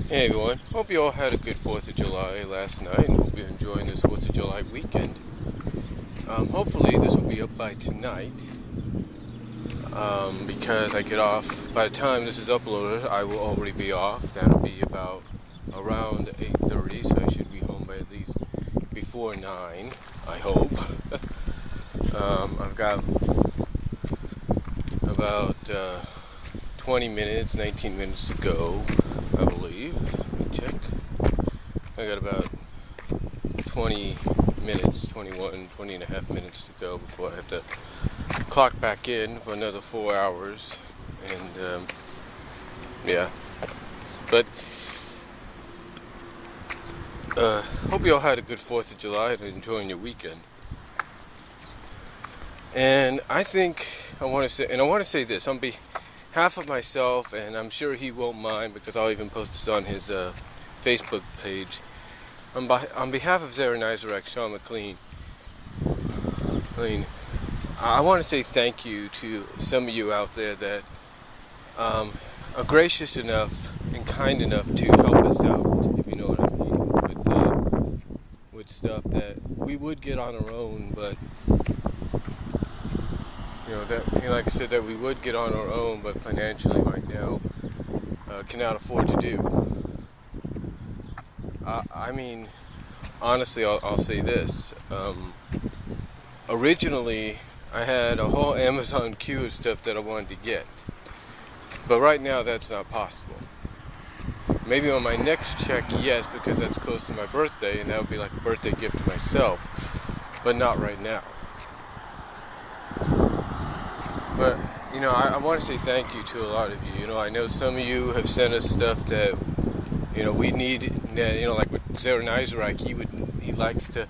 Hey everyone, hope you all had a good 4th of July last night and hope you're enjoying this 4th of July weekend. Hopefully this will be up by tonight because I get off, by the time this is uploaded, I will already be off. That'll be about around 8:30, so I should be home by at least before 9, I hope. I've got about 20 minutes, 19 minutes to go, I believe. Let me check. I got about 20 minutes, 20 and a half minutes to go before I have to clock back in for another 4 hours. And, yeah. But, hope you all had a good 4th of July and enjoying your weekend. And I think I want to say this on behalf of myself, and I'm sure he won't mind because I'll even post this on his Facebook page. On behalf of Zaranyzerak, Sean McLean, I want to say thank you to some of you out there that are gracious enough and kind enough to help us out, if you know what I mean, with stuff that we would get on our own, but like I said, that we would get on our own, but financially right now cannot afford to do. I mean, honestly, I'll say this. Originally, I had a whole Amazon queue of stuff that I wanted to get, but right now that's not possible. Maybe on my next check, yes, because that's close to my birthday, and that would be like a birthday gift to myself, but not right now. But, I want to say thank you to a lot of you. I know some of you have sent us stuff that, we need, like with Zaranyzerak, he likes to,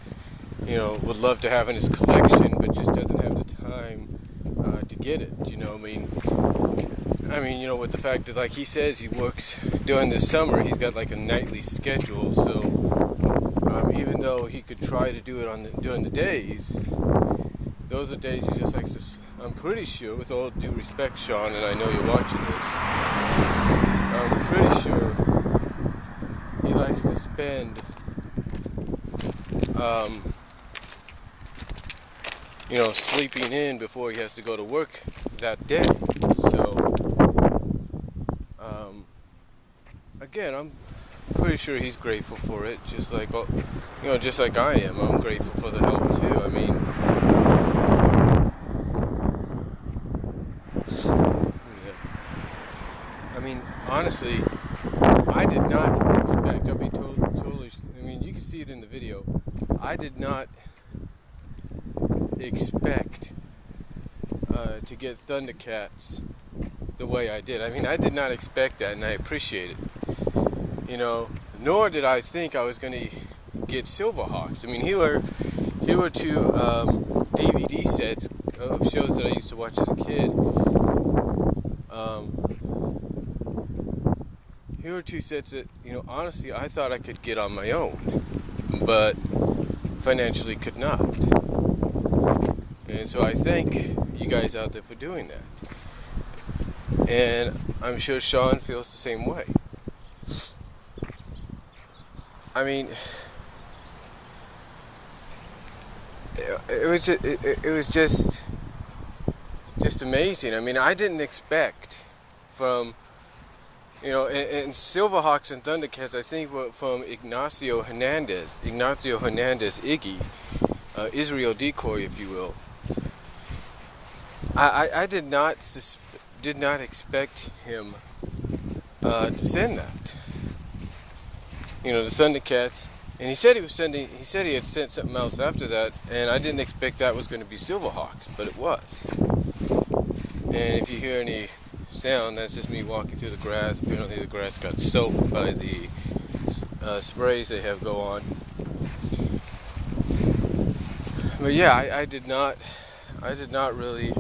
would love to have in his collection, but just doesn't have the time to get it, I mean, with the fact that, like he says, he works during the summer, he's got like a nightly schedule, so even though he could try to do it during the days, those are days he just likes to, I'm pretty sure, with all due respect, Sean, and I know you're watching this, I'm pretty sure he likes to spend, sleeping in before he has to go to work that day. So, again, I'm pretty sure he's grateful for it, just like I am. I'm grateful for the help too. I mean, honestly, I did not expect, I'll be totally, you can see it in the video, I did not expect to get Thundercats the way I did. I did not expect that, and I appreciate it. Nor did I think I was going to get Silverhawks. Here were two DVD sets of shows that I used to watch as a kid. Here were two sets that, honestly, I thought I could get on my own, but financially could not. And so I thank you guys out there for doing that. And I'm sure Sean feels the same way. It was just amazing. I didn't expect from, and Silverhawks and Thundercats, I think, were from Ignacio Hernandez, Iggy, IseralDecoy, if you will. I did not expect him to send that. The Thundercats, and he said he had sent something else after that, and I didn't expect that was going to be Silverhawks, but it was. And if you hear any sound, that's just me walking through the grass. Apparently the grass got soaked by the sprays they have go on. But yeah, I did not really,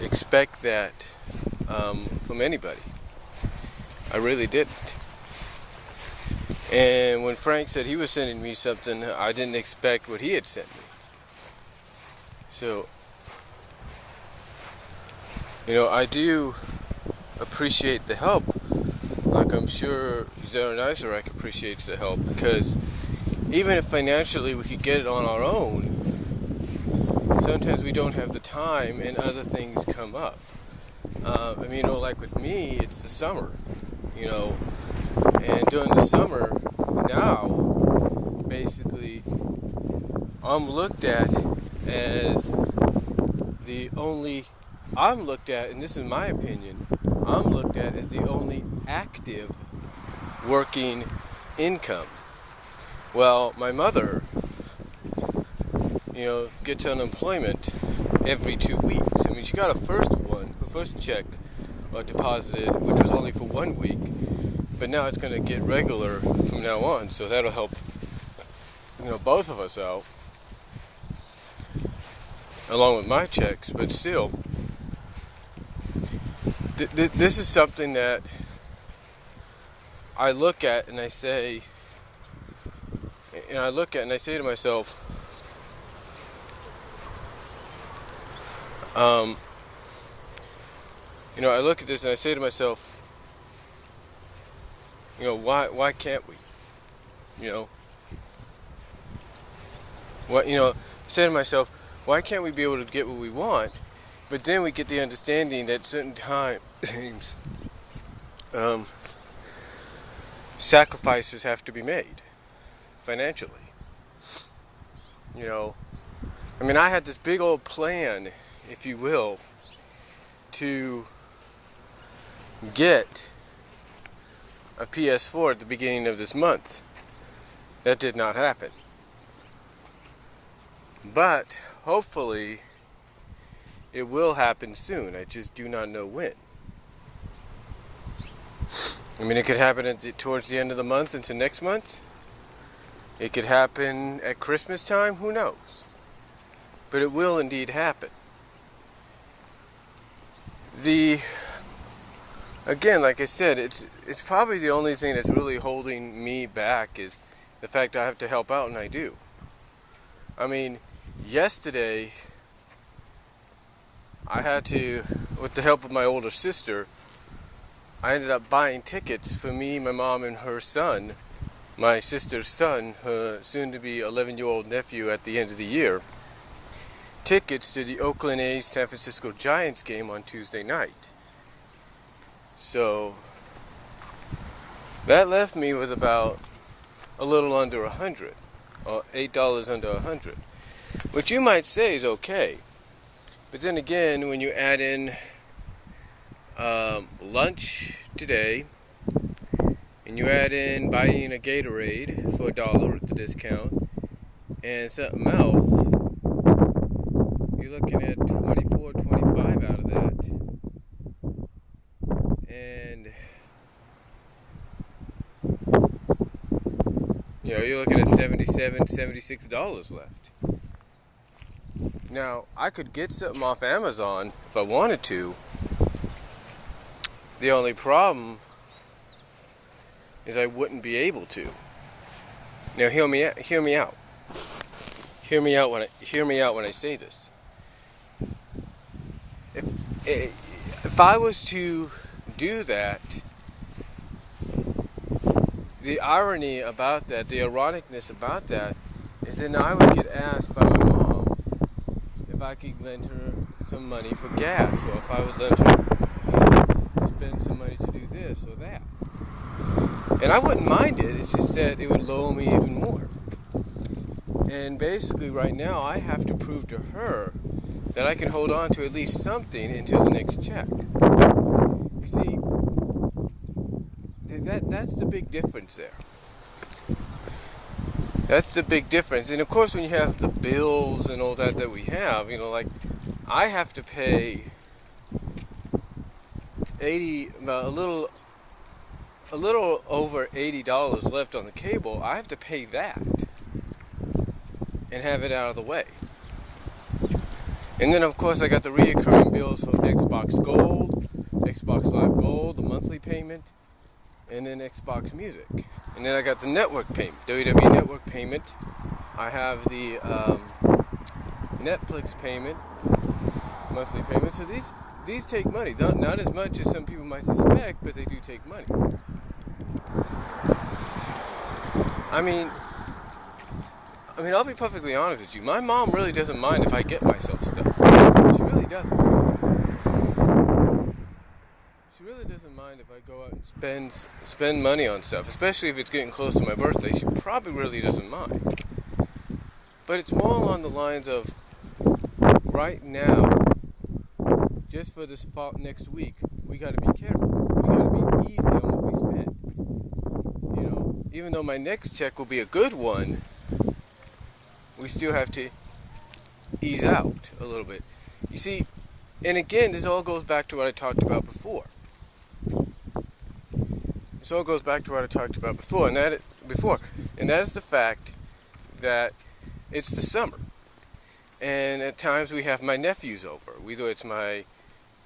expect that from anybody. I really didn't. And when Frank said he was sending me something, I didn't expect what he had sent me. So, I do appreciate the help. like I'm sure Zaranyzerak appreciates the help, because even if financially we could get it on our own, sometimes we don't have the time and other things come up. Like with me, it's the summer, and during the summer now, basically, I'm looked at as and this is my opinion, I'm looked at as the only active working income. Well, my mother, gets unemployment every 2 weeks. She got her first check deposited, which was only for 1 week, but now it's going to get regular from now on, so that'll help, both of us out, along with my checks. But still, this is something that I look at and I say, to myself, I look at this and I say to myself, why can't we? I say to myself, why can't we be able to get what we want? But then we get the understanding that certain times sacrifices have to be made financially. I had this big old plan, if you will, to get a PS4 at the beginning of this month. That did not happen. But hopefully it will happen soon. I just do not know when. It could happen towards the end of the month into next month. It could happen at Christmas time. Who knows? But it will indeed happen. Again, like I said, it's probably the only thing that's really holding me back is the fact I have to help out, and I do. Yesterday, I had to, with the help of my older sister, I ended up buying tickets for me, my mom, and her son, my sister's son, her soon-to-be 11-year-old nephew at the end of the year, tickets to the Oakland A's San Francisco Giants game on Tuesday night. So that left me with about a little under $100, or $8 under $100, which you might say is okay. But then again, when you add in lunch today, and you add in buying a Gatorade for $1 at the discount, and something else, you're looking at $24, $25 out of that, and you're looking at $77, $76 left. Now, I could get something off Amazon if I wanted to. The only problem is I wouldn't be able to. Now, hear me out. Hear me out when I say this. If I was to do that, the irony about that, the ironicness about that, is then I would get asked by my mom if I could lend her some money for gas, or if I would lend her spend some money to do this or that. And I wouldn't mind it, it's just that it would lower me even more. And basically right now I have to prove to her that I can hold on to at least something until the next check. You see, that's the big difference there. That's the big difference. And of course, when you have the bills and all that we have, like I have to pay a little over $80 left on the cable. I have to pay that and have it out of the way. And then of course I got the reoccurring bills for Xbox Gold, Xbox Live Gold, the monthly payment, and then Xbox Music. And then I got the network payment, WWE network payment. I have the Netflix payment, monthly payment. So these take money. Not as much as some people might suspect, but they do take money. I mean, I'll be perfectly honest with you. My mom really doesn't mind if I get myself stuff. She really doesn't. She really doesn't mind if I go out and spend money on stuff, especially if it's getting close to my birthday. She probably really doesn't mind. But it's more along the lines of, right now, just for this next week, we got to be careful. We got to be easy on what we spend. You know, even though my next check will be a good one, we still have to ease out a little bit. You see, and again, this all goes back to what I talked about before. And that is the fact that it's the summer. And at times we have my nephews over. Either it's my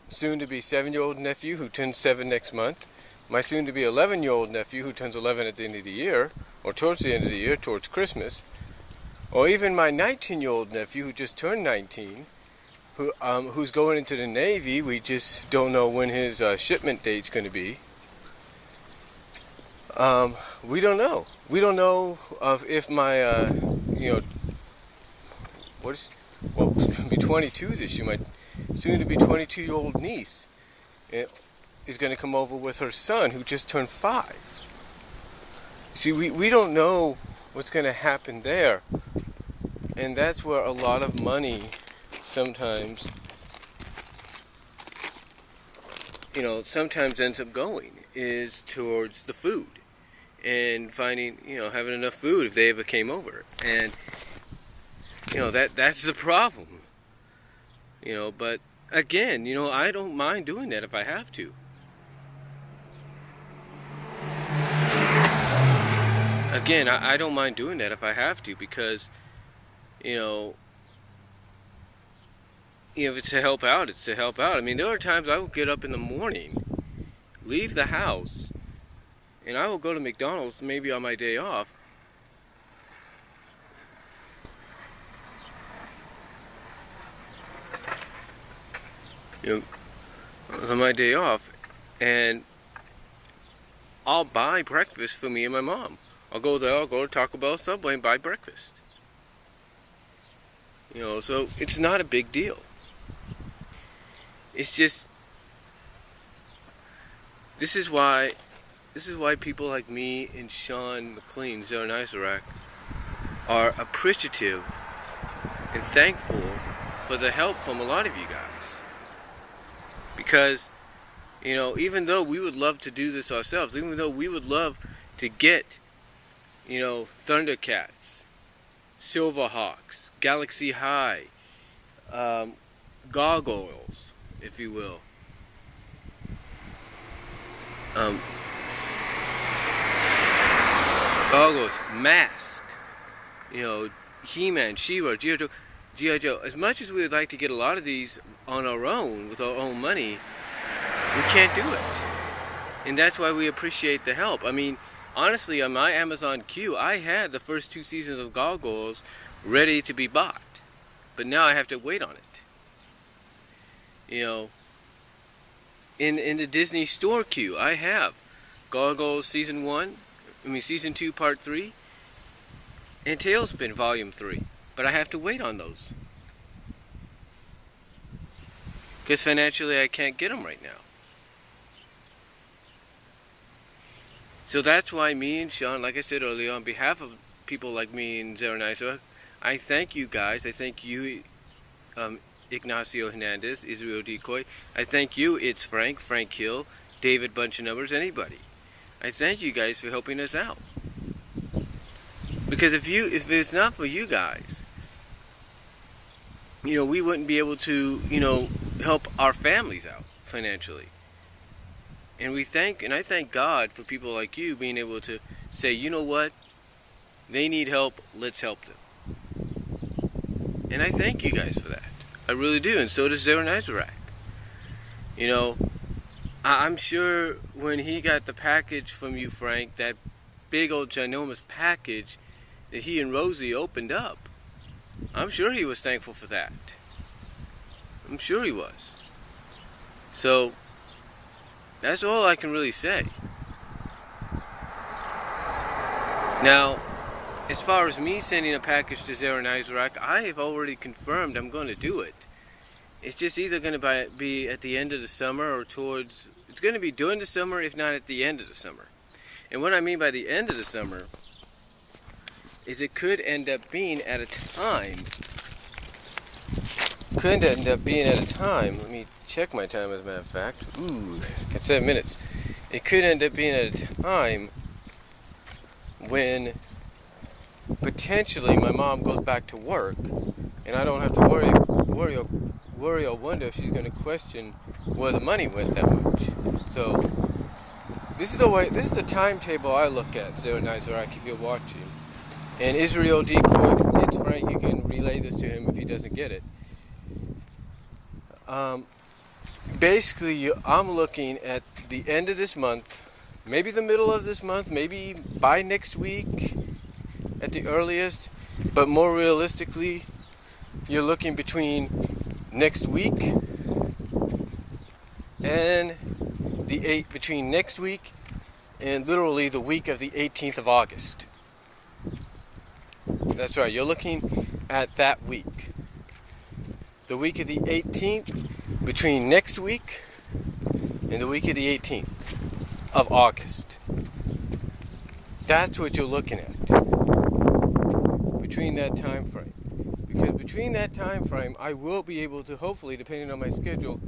soon-to-be 7-year-old nephew who turns 7 next month, my soon-to-be 11-year-old nephew who turns 11 at the end of the year, or towards the end of the year, towards Christmas, or even my 19-year-old nephew who just turned 19, who's going into the Navy. We just don't know when his shipment date's going to be. We don't know. We don't know if my, it's going to be 22 this year. My soon-to-be 22-year-old niece is going to come over with her son, who just turned 5. See, we don't know what's going to happen there. And that's where a lot of money sometimes ends up going, is towards the food. And finding, having enough food if they ever came over. And, that's the problem. But again, I don't mind doing that if I have to. Again, I don't mind doing that if I have to, because, if it's to help out, it's to help out. There are times I will get up in the morning, leave the house, and I will go to McDonald's maybe on my day off. On my day off, and I'll buy breakfast for me and my mom. I'll go there, I'll go to Taco Bell, Subway, and buy breakfast. So it's not a big deal. It's just, this is why people like me and Sean McLean, Zaranyzerak, are appreciative and thankful for the help from a lot of you guys. Because, even though we would love to do this ourselves, even though we would love to get, Thundercats, Silverhawks, Galaxy High, gargoyles, if you will. Gargoyles, Mask, He-Man, She-Ra, G.I. Joe. As much as we would like to get a lot of these on our own, with our own money, we can't do it. And that's why we appreciate the help. Honestly, on my Amazon queue, I had the first 2 seasons of Gargoyles ready to be bought. But now I have to wait on it. In the Disney Store queue, I have Gargoyles Season 2 Part 3, and Tailspin Volume 3. But I have to wait on those. Because financially I can't get them right now. So that's why me and Sean, like I said earlier, on behalf of people like me and Zaranyzerak, I thank you guys. I thank you, Ignacio Hernandez, IseralDecoy. I thank you, It's Frank Hill, David Bunch of Numbers, anybody. I thank you guys for helping us out. Because if it's not for you guys, we wouldn't be able to, help our families out financially. And I thank God for people like you being able to say, you know what? They need help, let's help them. And I thank you guys for that. I really do, and so does Zaranyzerak. I'm sure when he got the package from you, Frank, that big old ginormous package that he and Rosie opened up, I'm sure he was thankful for that. I'm sure he was. So, that's all I can really say. Now, as far as me sending a package to Zaranyzerak, I have already confirmed I'm going to do it. It's just either going to be at the end of the summer or towards... It's going to be during the summer, if not at the end of the summer. And what I mean by the end of the summer is it could end up being at a time... Let me check my time as a matter of fact. Ooh, got 7 minutes. It could end up being at a time when potentially my mom goes back to work, and I don't have to worry or wonder if she's going to question where the money went that much. So this is the timetable I look at, Zaranyzerak, if you're watching. And IseralDecoy, it's Frank, you can relay this to him if he doesn't get it. Basically, I'm looking at the end of this month, maybe the middle of this month, maybe by next week at the earliest, but more realistically, you're looking between next week and between next week and literally the week of the 18th of August. That's right, you're looking at that week. The week of the 18th, between next week and the week of the 18th of August. That's what you're looking at. Between that time frame. Because between that time frame, I will be able to, hopefully, depending on my schedule,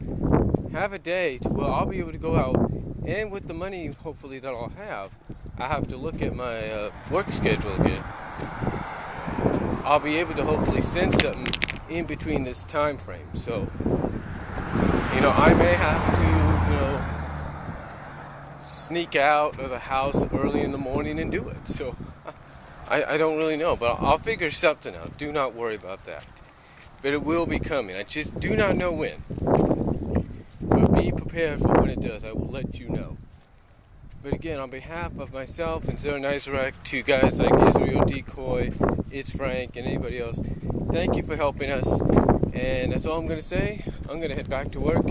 have a day to where I'll be able to go out, and with the money, hopefully, that I'll have, I have to look at my work schedule again. I'll be able to hopefully send something in between this time frame. So, I may have to, sneak out of the house early in the morning and do it. So, I don't really know, but I'll figure something out. Do not worry about that. But it will be coming. I just do not know when. But be prepared for when it does. I will let you know. But again, on behalf of myself and Zaranyzerak, to guys like IseralDecoy, It's Frank, and anybody else, thank you for helping us. And that's all I'm going to say. I'm going to head back to work.